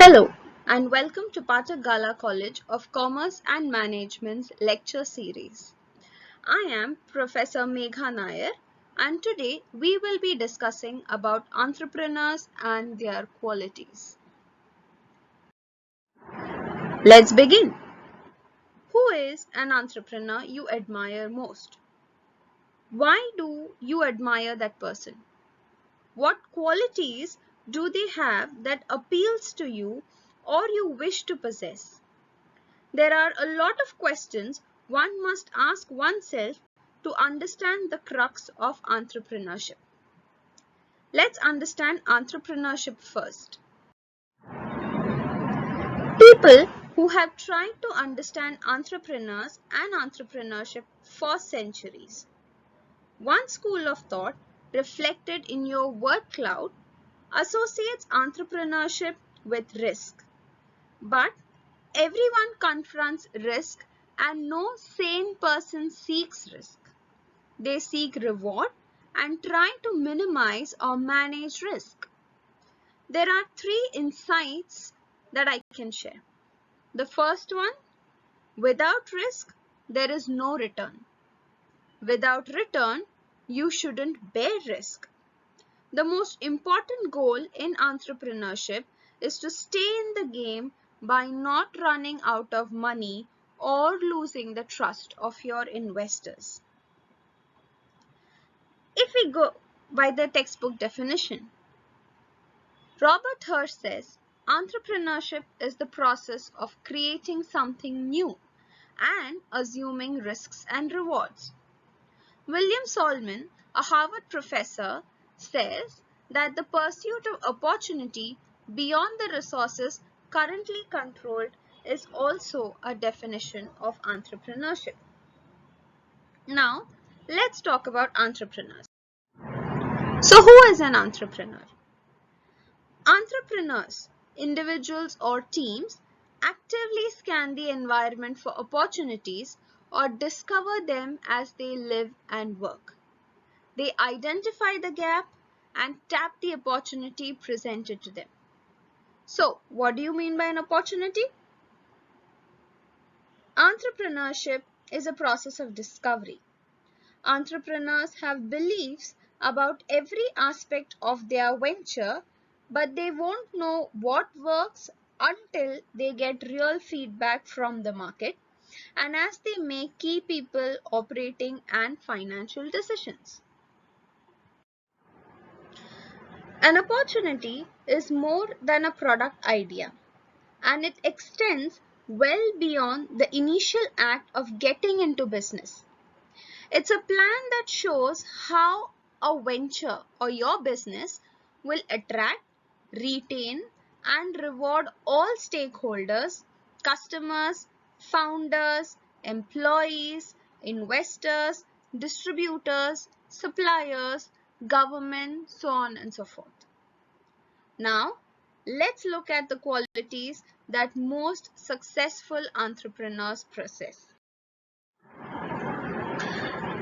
Hello and welcome to Patagala College of Commerce and Management's lecture series. I am Professor Megha Nair and today we will be discussing about entrepreneurs and their qualities. Let's begin. Who is an entrepreneur you admire most? Why do you admire that person? What qualities do they have that appeals to you or you wish to possess? There are a lot of questions one must ask oneself to understand the crux of entrepreneurship. Let's understand entrepreneurship first. People who have tried to understand entrepreneurs and entrepreneurship for centuries. One school of thought, reflected in your word cloud, associates entrepreneurship with risk. But everyone confronts risk and no sane person seeks risk. They seek reward and try to minimize or manage risk. There are three insights that I can share. The first one, without risk, there is no return. Without return, you shouldn't bear risk. The most important goal in entrepreneurship is to stay in the game by not running out of money or losing the trust of your investors. If we go by the textbook definition, Robert Hirsch says entrepreneurship is the process of creating something new and assuming risks and rewards. William Solomon, a Harvard professor, says that the pursuit of opportunity beyond the resources currently controlled is also a definition of entrepreneurship. Now, let's talk about entrepreneurs. So, who is an entrepreneur? Entrepreneurs, individuals or teams, actively scan the environment for opportunities or discover them as they live and work. They identify the gap and tap the opportunity presented to them. So, what do you mean by an opportunity? Entrepreneurship is a process of discovery. Entrepreneurs have beliefs about every aspect of their venture, but they won't know what works until they get real feedback from the market and as they make key people, operating and financial decisions. An opportunity is more than a product idea, and it extends well beyond the initial act of getting into business. It's a plan that shows how a venture or your business will attract, retain, and reward all stakeholders, customers, founders, employees, investors, distributors, suppliers, government, so on and so forth. Now, let's look at the qualities that most successful entrepreneurs possess.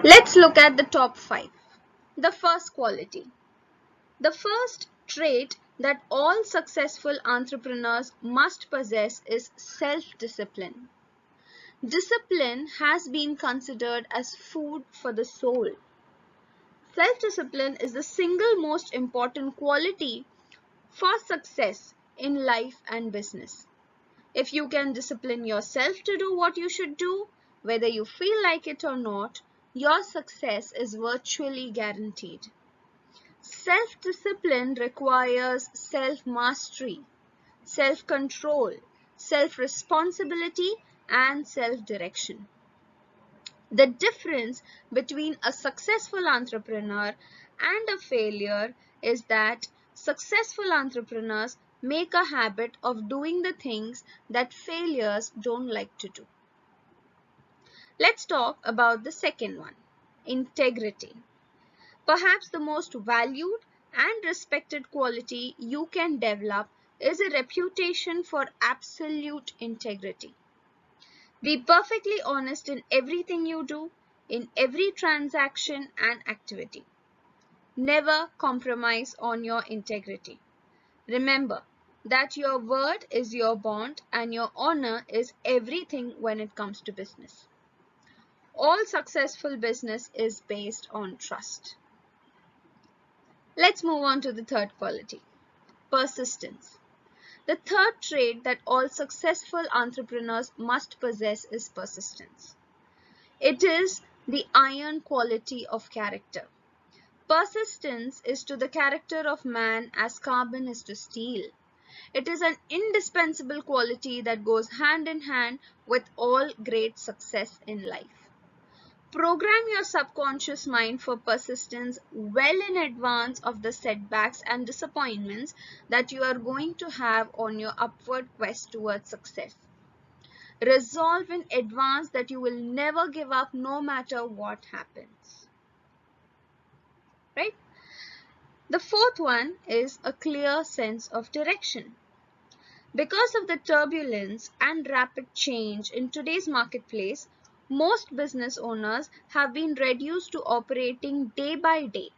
Let's look at the top 5. The first quality. The first trait that all successful entrepreneurs must possess is self-discipline. Discipline has been considered as food for the soul. Self-discipline is the single most important quality for success in life and business. If you can discipline yourself to do what you should do, whether you feel like it or not, your success is virtually guaranteed. Self-discipline requires self-mastery, self-control, self-responsibility, and self-direction. The difference between a successful entrepreneur and a failure is that successful entrepreneurs make a habit of doing the things that failures don't like to do. Let's talk about the second one, integrity. Perhaps the most valued and respected quality you can develop is a reputation for absolute integrity. Be perfectly honest in everything you do, in every transaction and activity. Never compromise on your integrity. Remember, that your word is your bond and your honor is everything when it comes to business. All successful business is based on trust. Let's move on to the third quality, persistence. The third trait that all successful entrepreneurs must possess is persistence. It is the iron quality of character. Persistence is to the character of man as carbon is to steel. It is an indispensable quality that goes hand in hand with all great success in life. Program your subconscious mind for persistence well in advance of the setbacks and disappointments that you are going to have on your upward quest towards success. Resolve in advance that you will never give up no matter what happens. Right? The fourth one is a clear sense of direction. Because of the turbulence and rapid change in today's marketplace, most business owners have been reduced to operating day by day.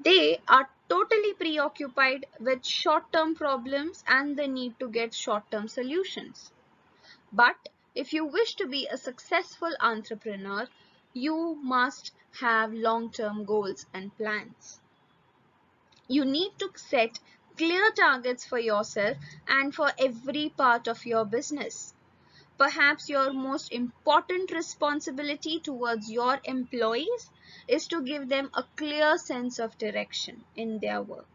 They are totally preoccupied with short-term problems and the need to get short-term solutions. But if you wish to be a successful entrepreneur, you must have long-term goals and plans. You need to set clear targets for yourself and for every part of your business. Perhaps your most important responsibility towards your employees is to give them a clear sense of direction in their work.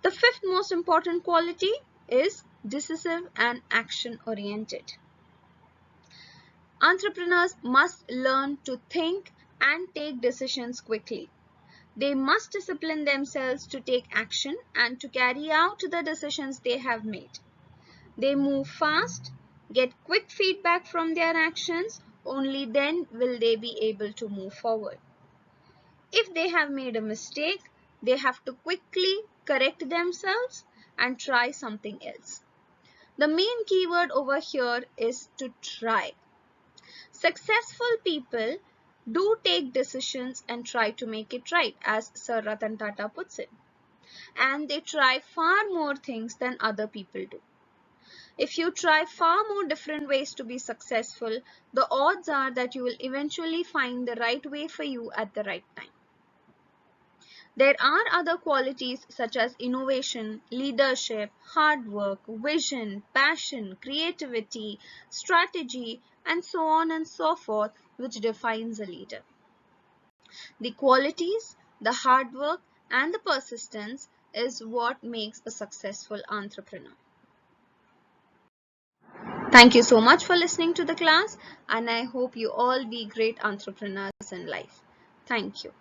The fifth most important quality is decisive and action-oriented. Entrepreneurs must learn to think and take decisions quickly. They must discipline themselves to take action and to carry out the decisions they have made. They move fast, get quick feedback from their actions, only then will they be able to move forward. If they have made a mistake, they have to quickly correct themselves and try something else. The main keyword over here is to try. Successful people do take decisions and try to make it right, as Sir Ratan Tata puts it. And they try far more things than other people do. If you try far more different ways to be successful, the odds are that you will eventually find the right way for you at the right time. There are other qualities such as innovation, leadership, hard work, vision, passion, creativity, strategy, and so on and so forth, which defines a leader. The qualities, the hard work, and the persistence is what makes a successful entrepreneur. Thank you so much for listening to the class, and I hope you all be great entrepreneurs in life. Thank you.